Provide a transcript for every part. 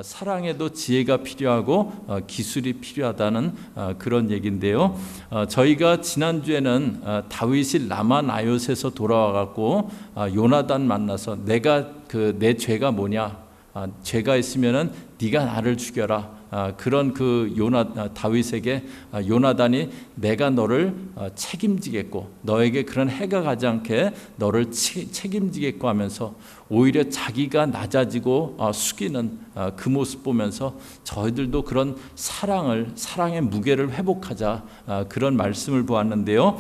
사랑에도 지혜가 필요하고 기술이 필요하다는 그런 얘기인데요. 저희가 지난주에는 다윗이 라마나요스에서 돌아와갖고 요나단 만나서 내 죄가 뭐냐, 죄가 있으면은 네가 나를 죽여라. 그런 다윗에게 요나단이 내가 너를 책임지겠고 너에게 그런 해가 가지 않게 너를 책임지겠고 하면서 오히려 자기가 낮아지고 숙이는 그 모습 보면서 저희들도 그런 사랑의 무게를 회복하자, 그런 말씀을 보았는데요.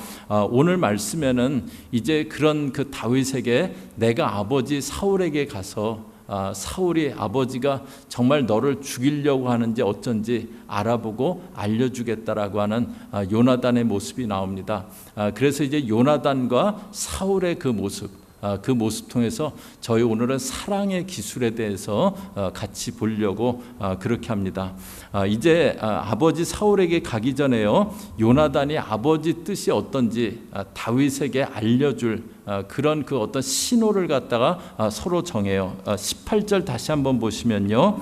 오늘 말씀에는 이제 그런 그 다윗에게 내가 아버지 사울에게 가서 사울이 아버지가 정말 너를 죽이려고 하는지 어쩐지 알아보고 알려주겠다라고 하는 요나단의 모습이 나옵니다. 그래서 이제 요나단과 사울의 그 모습 통해서 저희 오늘은 사랑의 기술에 대해서 같이 보려고 그렇게 합니다. 이제 아버지 사울에게 가기 전에요, 요나단이 아버지 뜻이 어떤지 다윗에게 알려줄 그런 그 어떤 신호를 갖다가 서로 정해요. 18절 다시 한번 보시면요,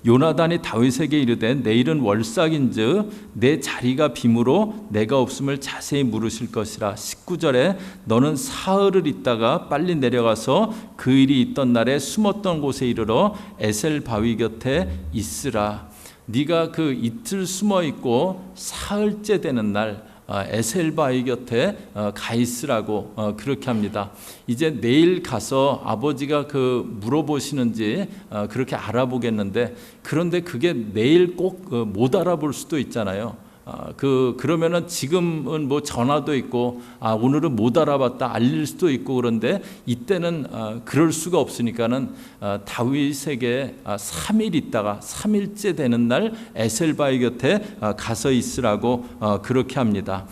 요나단이 다윗에게 이르되 내일은 월삭인즉 내 자리가 빔으로 내가 없음을 자세히 물으실 것이라. 19절에 너는 사흘을 있다가 빨리 내려가서 그 일이 있던 날에 숨었던 곳에 이르러 에셀 바위 곁에 있으라. 네가 그 이틀 숨어 있고 사흘째 되는 날 에셀 바위 곁에 가 있으라고 그렇게 합니다. 이제 내일 가서 아버지가 물어보시는지 그렇게 알아보겠는데, 그런데 그게 내일 꼭 못 알아볼 수도 있잖아요. 그러면은 지금은 뭐 전화도 있고 오늘은 못 알아봤다 알릴 수도 있고, 그런데 이때는 그럴 수가 없으니까는 다윗에게 3일 있다가 3일째 되는 날 에셀바위 곁에 가서 있으라고 그렇게 합니다.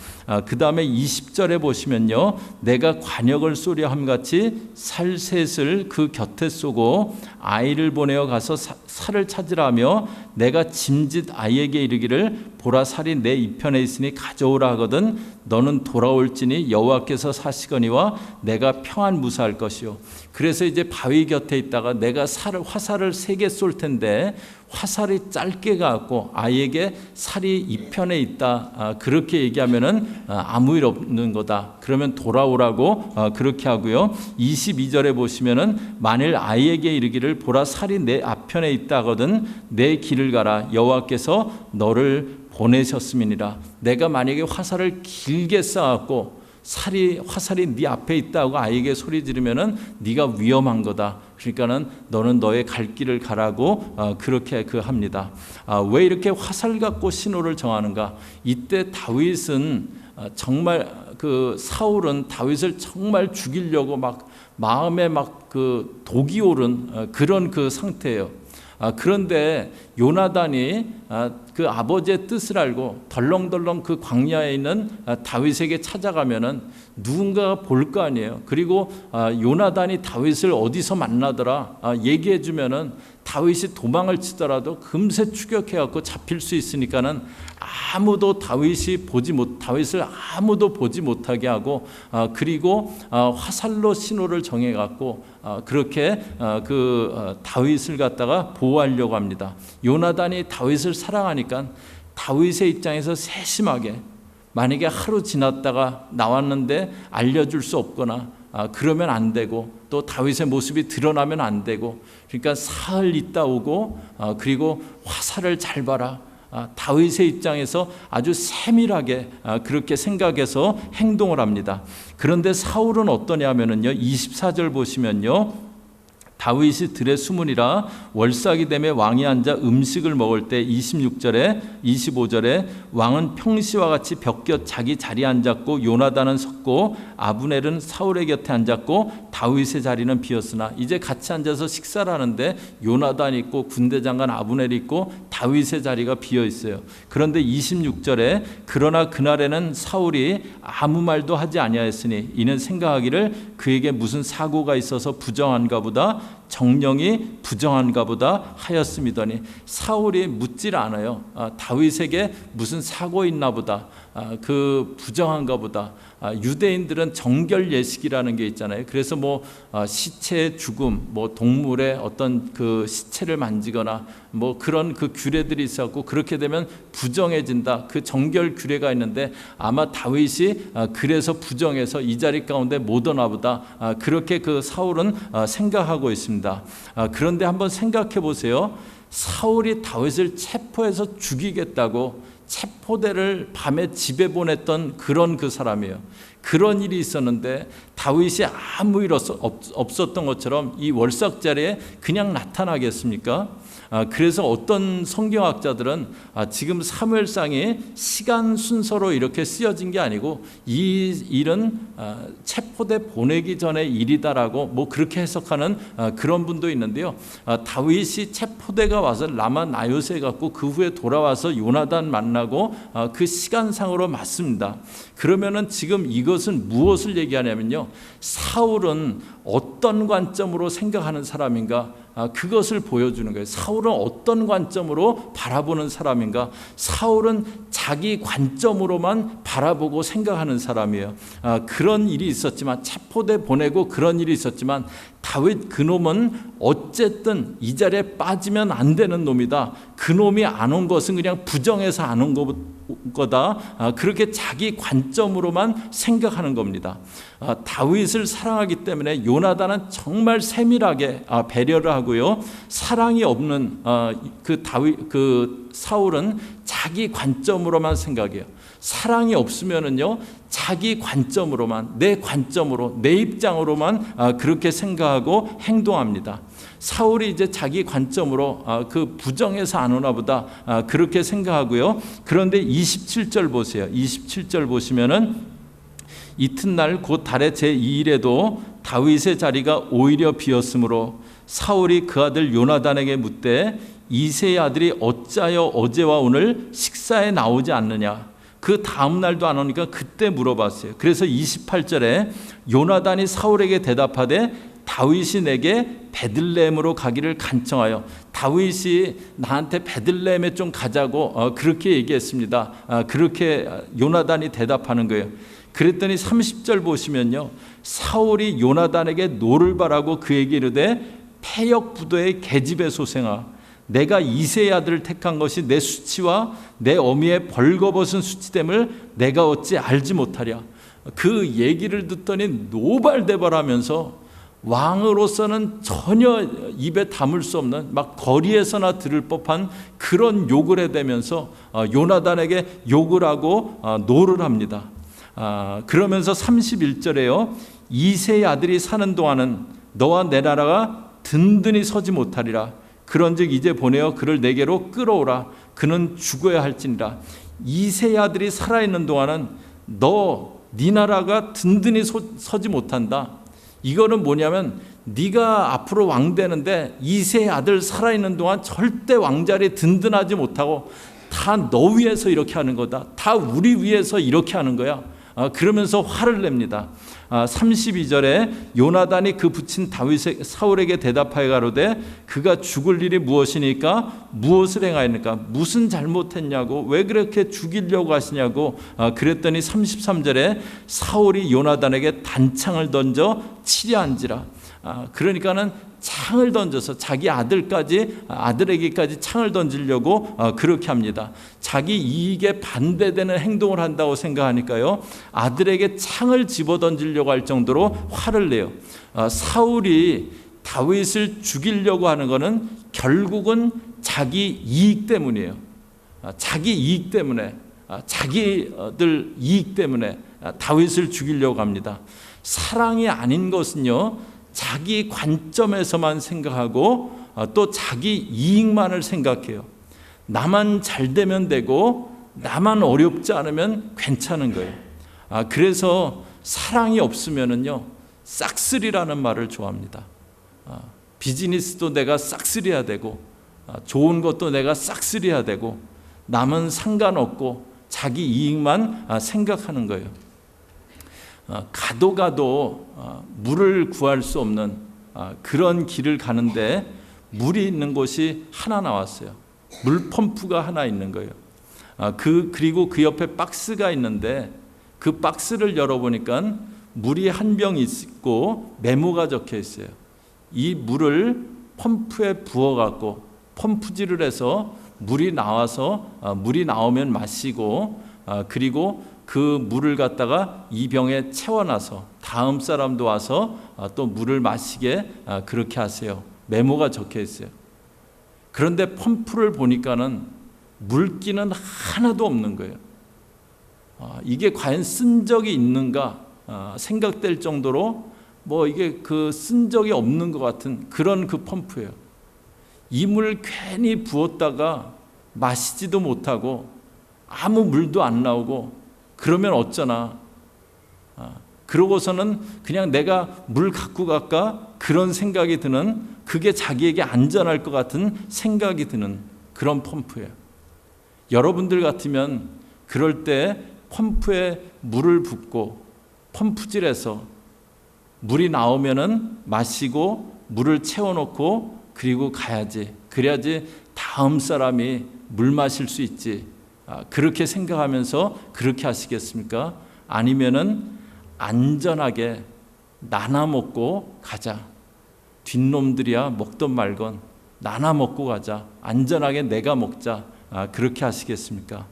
그 다음에 20절에 보시면요, 내가 관역을 쏘려 함같이 살셋을 그 곁에 쏘고 아이를 보내어 가서 살을 찾으라며 내가 짐짓 아이에게 이르기를 보라 살이 내 이편에 있으니 가져오라 하거든 너는 돌아올지니 여호와께서 사시거니와 내가 평안 무사할 것이요. 그래서 이제 바위 곁에 있다가 내가 화살을 3개 쏠 텐데 화살이 짧게 가고 아이에게 살이 이편에 있다, 그렇게 얘기하면은 아무 일 없는 거다. 그러면 돌아오라고 그렇게 하고요. 22절에 보시면은 만일 아이에게 이르기를 보라 살이 내 앞편에 있다 하거든 내 길을 가라 여호와께서 너를 보내셨음이니라. 내가 만약에 화살을 길게 쏴갖고 화살이 네 앞에 있다고 아이에게 소리 지르면은 네가 위험한 거다. 그러니까는 너는 너의 갈 길을 가라고 그렇게 합니다. 왜 이렇게 화살 갖고 신호를 정하는가? 이때 다윗은 정말 사울은 다윗을 정말 죽이려고 마음에 독이 오른 그런 상태예요. 그런데 요나단이 그 아버지의 뜻을 알고 덜렁덜렁 그 광야에 있는 다윗에게 찾아가면은 누군가가 볼 거 아니에요. 그리고 요나단이 다윗을 어디서 만나더라 얘기해 주면은 다윗이 도망을 치더라도 금세 추격해갖고 잡힐 수 있으니까는 다윗을 아무도 보지 못하게 하고 그리고 화살로 신호를 정해갖고 그렇게 다윗을 갖다가 보호하려고 합니다. 요나단이 다윗을 사랑하니까 다윗의 입장에서 세심하게, 만약에 하루 지났다가 나왔는데 알려줄 수 없거나 그러면 안 되고 또 다윗의 모습이 드러나면 안 되고, 그러니까 사흘 있다 오고 그리고 화살을 잘 봐라. 다윗의 입장에서 아주 세밀하게 그렇게 생각해서 행동을 합니다. 그런데 사울은 어떠냐면요, 24절 보시면요, 다윗이 들에 숨으니라 월삭이 되매 왕이 앉아 음식을 먹을 때 26절에 25절에 왕은 평시와 같이 벽곁 자기 자리에 앉았고 요나단은 섰고 아브넬은 사울의 곁에 앉았고 다윗의 자리는 비었으나, 이제 같이 앉아서 식사를 하는데 요나단 있고 군대장관 아브넬이 있고 다윗의 자리가 비어 있어요. 그런데 26절에 그러나 그날에는 사울이 아무 말도 하지 아니하였으니 이는 생각하기를 그에게 무슨 사고가 있어서 부정한가 보다 정령이 부정한가 보다 하였음이더니. 사울이 묻질 않아요. 다윗에게 무슨 사고 있나 보다, 그 부정한가 보다. 유대인들은 정결 예식이라는 게 있잖아요. 그래서 뭐 시체의 죽음, 뭐 동물의 어떤 그 시체를 만지거나 뭐 그런 그 규례들이 있었고, 그렇게 되면 부정해진다, 그 정결 규례가 있는데 아마 다윗이 그래서 부정해서 이 자리 가운데 못 오나 보다, 그렇게 그 사울은 생각하고 있습니다. 그런데 한번 생각해 보세요. 사울이 다윗을 체포해서 죽이겠다고 체포대를 밤에 집에 보냈던 그런 그 사람이에요. 그런 일이 있었는데 다윗이 아무 일 없었던 것처럼 이 월삭자리에 그냥 나타나겠습니까? 그래서 어떤 성경학자들은 지금 사무엘상이 시간 순서로 이렇게 쓰여진 게 아니고 이 일은 체포대 보내기 전의 일이다라고 뭐 그렇게 해석하는 그런 분도 있는데요. 다윗이 체포대가 와서 라마 나요스에 갔고 그 후에 돌아와서 요나단 만나고 그 시간상으로 맞습니다. 그러면은 지금 이것은 무엇을 얘기하냐면요, 사울은 어떤 관점으로 생각하는 사람인가, 그것을 보여주는 거예요. 사울은 어떤 관점으로 바라보는 사람인가? 사울은 자기 관점으로만 바라보고 생각하는 사람이에요. 그런 일이 있었지만, 체포대 보내고 그런 일이 있었지만, 다윗 그놈은 어쨌든 이 자리에 빠지면 안 되는 놈이다. 그놈이 안 온 것은 그냥 부정해서 안 온 거다. 그렇게 자기 관점으로만 생각하는 겁니다. 다윗을 사랑하기 때문에 요나단은 정말 세밀하게 배려를 하고요. 사랑이 없는 그 사울은 자기 관점으로만 생각해요. 사랑이 없으면은요, 자기 관점으로만, 내 관점으로, 내 입장으로만 그렇게 생각하고 행동합니다. 사울이 이제 자기 관점으로 그 부정해서 안 오나 보다 그렇게 생각하고요. 그런데 27절 보세요. 27절 보시면은 이튿날 곧 달의 제2일에도 다윗의 자리가 오히려 비었으므로 사울이 그 아들 요나단에게 묻되 이새의 아들이 어찌하여 어제와 오늘 식사에 나오지 않느냐. 그 다음 날도 안 오니까 그때 물어봤어요. 그래서 28절에 요나단이 사울에게 대답하되 다윗이 내게 베들레헴으로 가기를 간청하여, 다윗이 나한테 베들레헴에 좀 가자고 그렇게 얘기했습니다. 그렇게 요나단이 대답하는 거예요. 그랬더니 30절 보시면요, 사울이 요나단에게 노를 바라고 그에게 이르되 패역 부도의 계집의 소생아, 내가 이새의 아들을 택한 것이 내 수치와 내 어미의 벌거벗은 수치됨을 내가 어찌 알지 못하랴. 그 얘기를 듣더니 노발대발하면서 왕으로서는 전혀 입에 담을 수 없는, 막 거리에서나 들을 법한 그런 욕을 해대면서 요나단에게 욕을 하고 노를 합니다. 그러면서 31절에요, 이새의 아들이 사는 동안은 너와 내 나라가 든든히 서지 못하리라. 그런즉 이제 보내어 그를 내게로 끌어오라. 그는 죽어야 할지니라. 이새의 아들이 살아있는 동안은 네 나라가 든든히 서지 못한다. 이거는 뭐냐면 네가 앞으로 왕 되는데 이새의 아들 살아있는 동안 절대 왕자리 든든하지 못하고 다 너 위해서 이렇게 하는 거다. 다 우리 위해서 이렇게 하는 거야. 그러면서 화를 냅니다. 32절에 요나단이 그 붙인 사울에게 대답하여 가로되 그가 죽을 일이 무엇이니까 무엇을 행하였느까, 무슨 잘못했냐고, 왜 그렇게 죽이려고 하시냐고. 그랬더니 33절에 사울이 요나단에게 단창을 던져 치려한지라. 그러니까는 창을 던져서 자기 아들에게까지 창을 던지려고 그렇게 합니다. 자기 이익에 반대되는 행동을 한다고 생각하니까요, 아들에게 창을 집어 던지려고 할 정도로 화를 내요. 사울이 다윗을 죽이려고 하는 것은 결국은 자기 이익 때문이에요. 자기 이익 때문에, 자기들 이익 때문에 다윗을 죽이려고 합니다. 사랑이 아닌 것은요, 자기 관점에서만 생각하고 또 자기 이익만을 생각해요. 나만 잘 되면 되고 나만 어렵지 않으면 괜찮은 거예요. 그래서 사랑이 없으면은요, 싹쓸이라는 말을 좋아합니다. 비즈니스도 내가 싹쓸이해야 되고 좋은 것도 내가 싹쓸이해야 되고 남은 상관없고 자기 이익만 생각하는 거예요. 가도 물을 구할 수 없는 그런 길을 가는데 물이 있는 곳이 하나 나왔어요. 물 펌프가 하나 있는 거예요. 그리고 그 옆에 박스가 있는데 그 박스를 열어보니까 물이 한 병 있고 메모가 적혀 있어요. 이 물을 펌프에 부어갖고 펌프질을 해서 물이 나오면 마시고, 그리고 그 물을 갖다가 이 병에 채워놔서 다음 사람도 와서 또 물을 마시게 그렇게 하세요. 메모가 적혀 있어요. 그런데 펌프를 보니까는 물기는 하나도 없는 거예요. 이게 과연 쓴 적이 있는가 생각될 정도로 이게 쓴 적이 없는 것 같은 그런 그 펌프예요. 이 물 괜히 부었다가 마시지도 못하고 아무 물도 안 나오고 그러면 어쩌나. 그러고서는 그냥 내가 물 갖고 갈까 그런 생각이 드는, 그게 자기에게 안전할 것 같은 생각이 드는 그런 펌프예요. 여러분들 같으면 그럴 때 펌프에 물을 붓고 펌프질해서 물이 나오면은 마시고 물을 채워놓고 그리고 가야지. 그래야지 다음 사람이 물 마실 수 있지. 그렇게 생각하면서 그렇게 하시겠습니까? 아니면은 안전하게 나눠 먹고 가자. 뒷놈들이야 먹던 말건 나눠 먹고 가자. 안전하게 내가 먹자. 그렇게 하시겠습니까?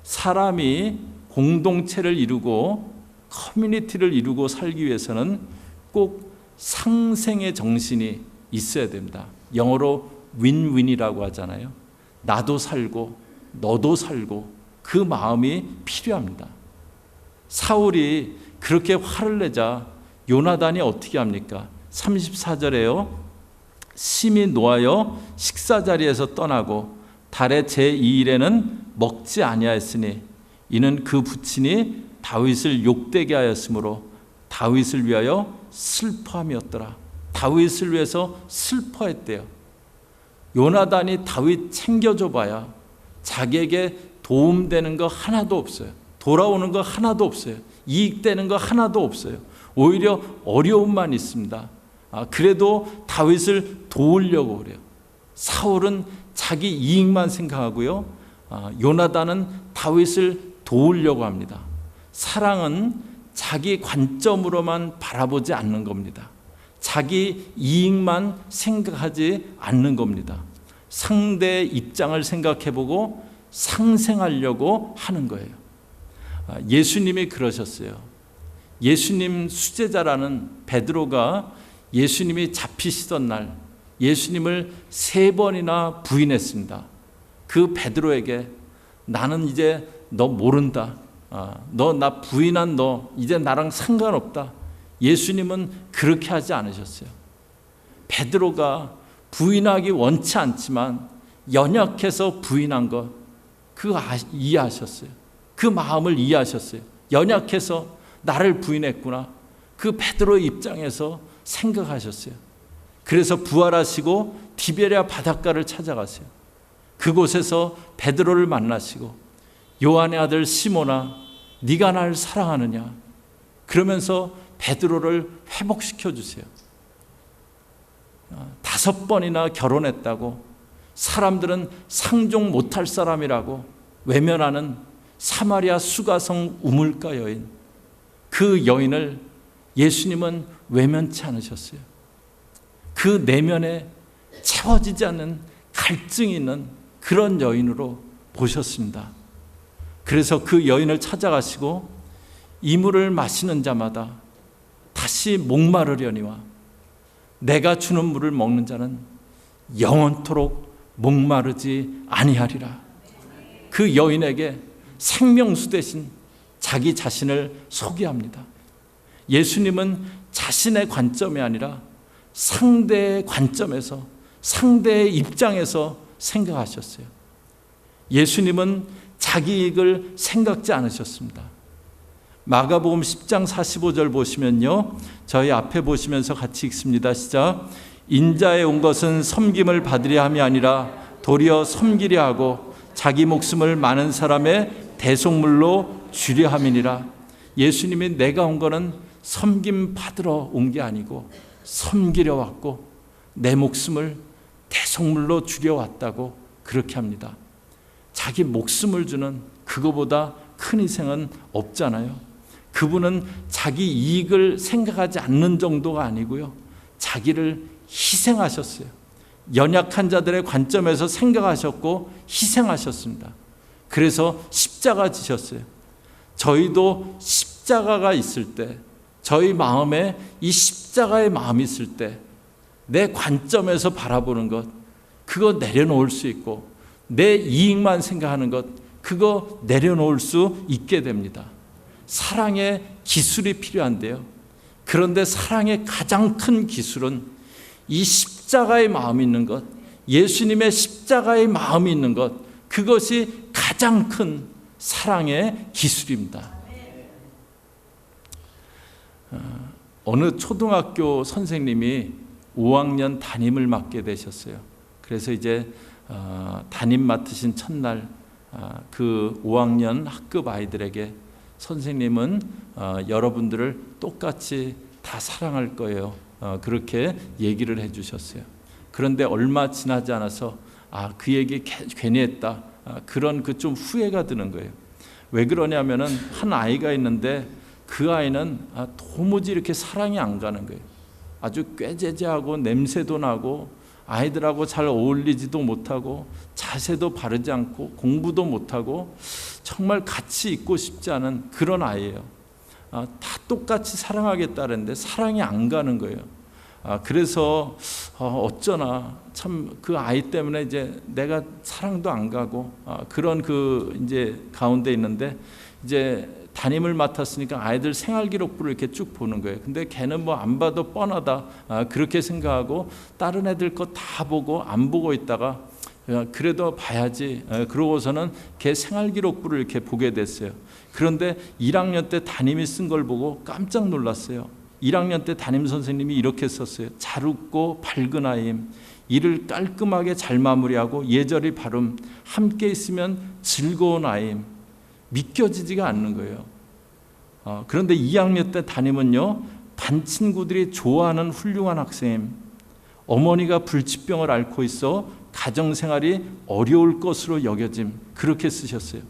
사람이 공동체를 이루고 커뮤니티를 이루고 살기 위해서는 꼭 상생의 정신이 있어야 됩니다. 영어로 윈윈이라고 하잖아요. 나도 살고 너도 살고 그 마음이 필요합니다. 사울이 그렇게 화를 내자 요나단이 어떻게 합니까? 34절에요. 심히 노하여 식사 자리에서 떠나고 달의 제2일에는 먹지 아니하였으니 이는 그 부친이 다윗을 욕되게 하였으므로 다윗을 위하여 슬퍼함이었더라. 다윗을 위해서 슬퍼했대요. 요나단이 다윗 챙겨줘 봐야 자기에게 도움되는 거 하나도 없어요. 돌아오는 거 하나도 없어요. 이익되는 거 하나도 없어요. 오히려 어려움만 있습니다. 그래도 다윗을 도우려고 그래요. 사울은 자기 이익만 생각하고요. 요나단은 다윗을 도우려고 합니다. 사랑은 자기 관점으로만 바라보지 않는 겁니다. 자기 이익만 생각하지 않는 겁니다. 상대의 입장을 생각해보고 상생하려고 하는 거예요. 예수님이 그러셨어요. 예수님 수제자라는 베드로가 예수님이 잡히시던 날 예수님을 3번이나 부인했습니다. 그 베드로에게 나는 이제 너 모른다. 너 나 부인한 너 이제 나랑 상관없다. 예수님은 그렇게 하지 않으셨어요. 베드로가 부인하기 원치 않지만 연약해서 부인한 것 그거 이해하셨어요. 그 마음을 이해하셨어요. 연약해서 나를 부인했구나. 그 베드로의 입장에서 생각하셨어요. 그래서 부활하시고 디베랴 바닷가를 찾아가세요. 그곳에서 베드로를 만나시고 요한의 아들 시몬아 네가 날 사랑하느냐 그러면서 베드로를 회복시켜 주세요. 5번이나 결혼했다고 사람들은 상종 못할 사람이라고 외면하는 사마리아 수가성 우물가 여인, 그 여인을 예수님은 외면치 않으셨어요. 그 내면에 채워지지 않는 갈증이 있는 그런 여인으로 보셨습니다. 그래서 그 여인을 찾아가시고 이 물을 마시는 자마다 다시 목마르려니와 내가 주는 물을 먹는 자는 영원토록 목마르지 아니하리라. 그 여인에게 생명수 대신 자기 자신을 소개합니다. 예수님은 자신의 관점이 아니라 상대의 관점에서 상대의 입장에서 생각하셨어요. 예수님은 자기 이익을 생각지 않으셨습니다. 마가복음 10장 45절 보시면요. 저희 앞에 보시면서 같이 읽습니다. 시작. 인자에 온 것은 섬김을 받으려 함이 아니라 도리어 섬기려 하고 자기 목숨을 많은 사람의 대속물로 주려 함이니라. 예수님이 내가 온 거는 섬김 받으러 온 게 아니고 섬기려 왔고 내 목숨을 대속물로 주려 왔다고 그렇게 합니다. 자기 목숨을 주는 그거보다 큰 희생은 없잖아요. 그분은 자기 이익을 생각하지 않는 정도가 아니고요, 자기를 희생하셨어요. 연약한 자들의 관점에서 생각하셨고 희생하셨습니다. 그래서 십자가 지셨어요. 저희도 십자가가 있을 때, 저희 마음에 이 십자가의 마음이 있을 때 내 관점에서 바라보는 것, 그거 내려놓을 수 있고, 내 이익만 생각하는 것, 그거 내려놓을 수 있게 됩니다. 사랑의 기술이 필요한데요, 그런데 사랑의 가장 큰 기술은 이 십자가의 마음이 있는 것, 예수님의 십자가의 마음이 있는 것, 그것이 가장 큰 사랑의 기술입니다. 어느 초등학교 선생님이 5학년 담임을 맡게 되셨어요. 그래서 이제 담임 맡으신 첫날 그 5학년 학급 아이들에게 선생님은 여러분들을 똑같이 다 사랑할 거예요, 그렇게 얘기를 해주셨어요. 그런데 얼마 지나지 않아서 그 얘기 괜히 했다, 그런 그 좀 후회가 드는 거예요. 왜 그러냐면은 한 아이가 있는데 그 아이는 도무지 이렇게 사랑이 안 가는 거예요. 아주 꾀죄죄하고 냄새도 나고 아이들하고 잘 어울리지도 못하고 자세도 바르지 않고 공부도 못하고 정말 같이 있고 싶지 않은 그런 아이예요. 다 똑같이 사랑하겠다는데 사랑이 안 가는 거예요. 그래서 어쩌나 참 그 아이 때문에 이제 내가 사랑도 안 가고 그런 그 이제 가운데 있는데, 이제 담임을 맡았으니까 아이들 생활기록부를 이렇게 쭉 보는 거예요. 근데 걔는 뭐 안 봐도 뻔하다, 그렇게 생각하고 다른 애들 거 다 보고 안 보고 있다가 그래도 봐야지, 그러고서는 걔 생활기록부를 이렇게 보게 됐어요. 그런데 1학년 때 담임이 쓴 걸 보고 깜짝 놀랐어요. 1학년 때 담임 선생님이 이렇게 썼어요. 잘 웃고 밝은 아임, 일을 깔끔하게 잘 마무리하고 예절이 바름, 함께 있으면 즐거운 아임. 믿겨지지가 않는 거예요. 그런데 2학년 때 담임은요, 반 친구들이 좋아하는 훌륭한 학생임, 어머니가 불치병을 앓고 있어 가정생활이 어려울 것으로 여겨짐, 그렇게 쓰셨어요.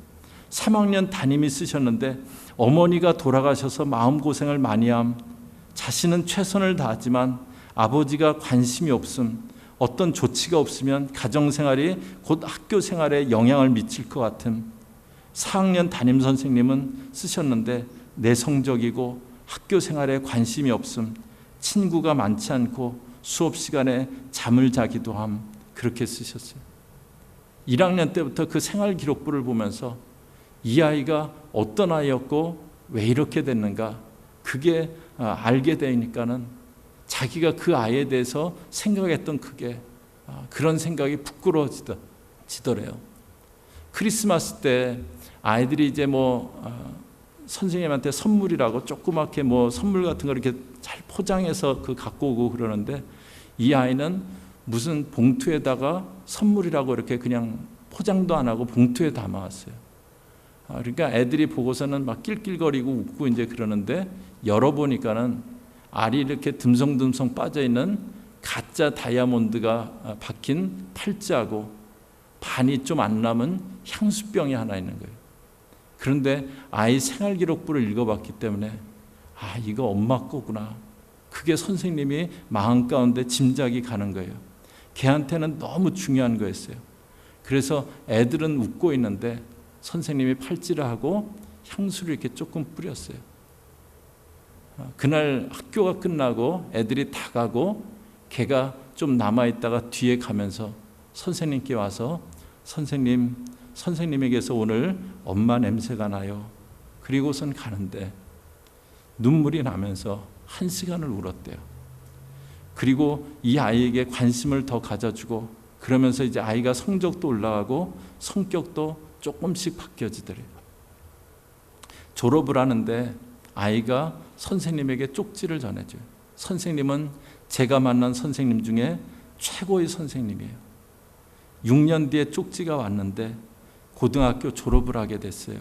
3학년 담임이 쓰셨는데 어머니가 돌아가셔서 마음고생을 많이 함, 자신은 최선을 다하지만 아버지가 관심이 없음, 어떤 조치가 없으면 가정생활이 곧 학교생활에 영향을 미칠 것 같음. 4학년 담임 선생님은 쓰셨는데 내성적이고 학교생활에 관심이 없음, 친구가 많지 않고 수업 시간에 잠을 자기도 함, 그렇게 쓰셨어요. 1학년 때부터 그 생활기록부를 보면서 이 아이가 어떤 아이였고 왜 이렇게 됐는가, 그게 알게 되니까는 자기가 그 아이에 대해서 생각했던 그게 그런 생각이 부끄러워지더래요. 크리스마스 때 아이들이 이제 선생님한테 선물이라고 조그맣게 선물 같은 거 이렇게 잘 포장해서 갖고 오고 그러는데, 이 아이는 무슨 봉투에다가 선물이라고 이렇게 그냥 포장도 안 하고 봉투에 담아왔어요. 그러니까 애들이 보고서는 막 낄낄거리고 웃고 이제 그러는데, 열어보니까는 알이 이렇게 듬성듬성 빠져 있는 가짜 다이아몬드가 박힌 팔찌하고 반이 좀 안 남은 향수병이 하나 있는 거예요. 그런데 아이 생활기록부를 읽어봤기 때문에 이거 엄마 거구나, 그게 선생님이 마음 가운데 짐작이 가는 거예요. 걔한테는 너무 중요한 거였어요. 그래서 애들은 웃고 있는데 선생님이 팔찌를 하고 향수를 이렇게 조금 뿌렸어요. 그날 학교가 끝나고 애들이 다 가고 걔가 좀 남아있다가 뒤에 가면서 선생님께 와서 선생님에게서 오늘 엄마 냄새가 나요. 그리고선 가는데 눈물이 나면서 1시간을 울었대요. 그리고 이 아이에게 관심을 더 가져주고 그러면서 이제 아이가 성적도 올라가고 성격도 조금씩 바뀌어지더래요. 졸업을 하는데 아이가 선생님에게 쪽지를 전해줘요. 선생님은 제가 만난 선생님 중에 최고의 선생님이에요. 6년 뒤에 쪽지가 왔는데 고등학교 졸업을 하게 됐어요.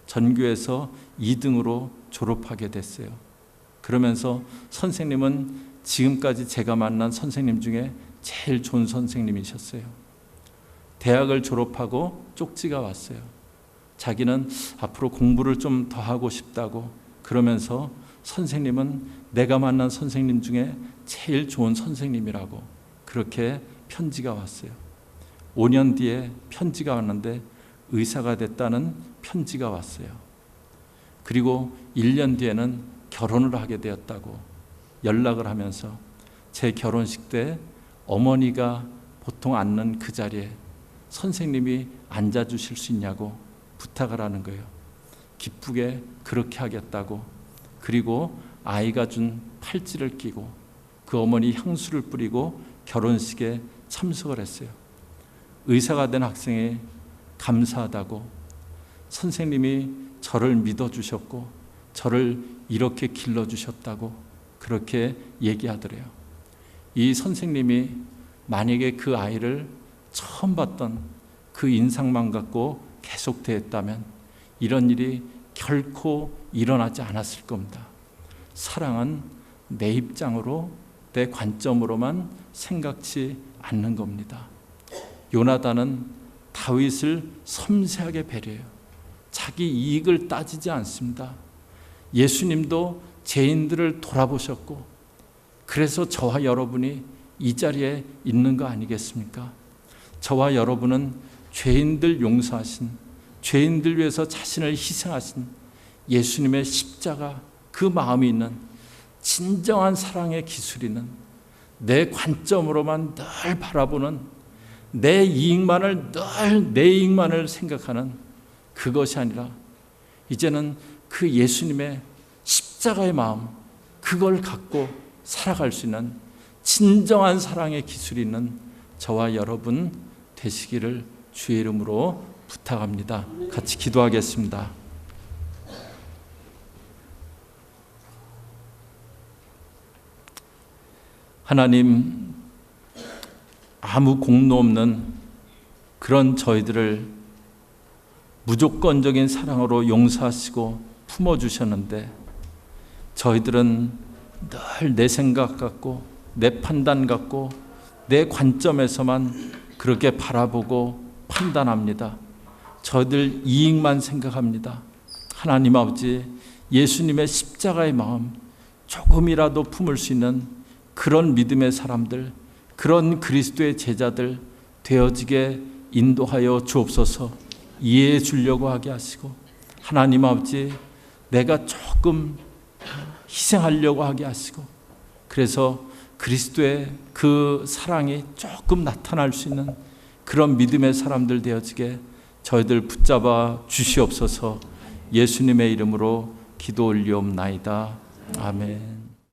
전교에서 2등으로 졸업하게 됐어요. 그러면서 선생님은 지금까지 제가 만난 선생님 중에 제일 좋은 선생님이셨어요. 대학을 졸업하고 쪽지가 왔어요. 자기는 앞으로 공부를 좀 더 하고 싶다고, 그러면서 선생님은 내가 만난 선생님 중에 제일 좋은 선생님이라고 그렇게 편지가 왔어요. 5년 뒤에 편지가 왔는데 의사가 됐다는 편지가 왔어요. 그리고 1년 뒤에는 결혼을 하게 되었다고 연락을 하면서 제 결혼식 때 어머니가 보통 앉는 그 자리에 선생님이 앉아주실 수 있냐고 부탁을 하는 거예요. 기쁘게 그렇게 하겠다고. 그리고 아이가 준 팔찌를 끼고 그 어머니 향수를 뿌리고 결혼식에 참석을 했어요. 의사가 된 학생이 감사하다고, 선생님이 저를 믿어주셨고 저를 이렇게 길러주셨다고 그렇게 얘기하더래요. 이 선생님이 만약에 그 아이를 처음 봤던 그 인상만 갖고 계속 대했다면 이런 일이 결코 일어나지 않았을 겁니다. 사랑은 내 입장으로, 내 관점으로만 생각지 않는 겁니다. 요나단은 다윗을 섬세하게 배려해요. 자기 이익을 따지지 않습니다. 예수님도 죄인들을 돌아보셨고, 그래서 저와 여러분이 이 자리에 있는 거 아니겠습니까? 저와 여러분은 죄인들 용서하신, 죄인들 위해서 자신을 희생하신 예수님의 십자가, 그 마음이 있는 진정한 사랑의 기술이는 내 관점으로만 늘 바라보는, 내 이익만을 늘 내 이익만을 생각하는 그것이 아니라 이제는 그 예수님의 십자가의 마음, 그걸 갖고 살아갈 수 있는 진정한 사랑의 기술이 있는 저와 여러분 되시기를 주의 이름으로 부탁합니다. 같이 기도하겠습니다. 하나님, 아무 공로 없는 그런 저희들을 무조건적인 사랑으로 용서하시고 품어주셨는데, 저희들은 늘 내 생각 같고 내 판단 같고 내 관점에서만 그렇게 바라보고 판단합니다. 저희들 이익만 생각합니다. 하나님 아버지, 예수님의 십자가의 마음 조금이라도 품을 수 있는 그런 믿음의 사람들, 그런 그리스도의 제자들 되어지게 인도하여 주옵소서. 이해해 주려고 하게 하시고, 하나님 아버지, 내가 조금 희생하려고 하게 하시고, 그래서 그리스도의 그 사랑이 조금 나타날 수 있는 그런 믿음의 사람들 되어지게 저희들 붙잡아 주시옵소서. 예수님의 이름으로 기도 올리옵나이다. 아멘.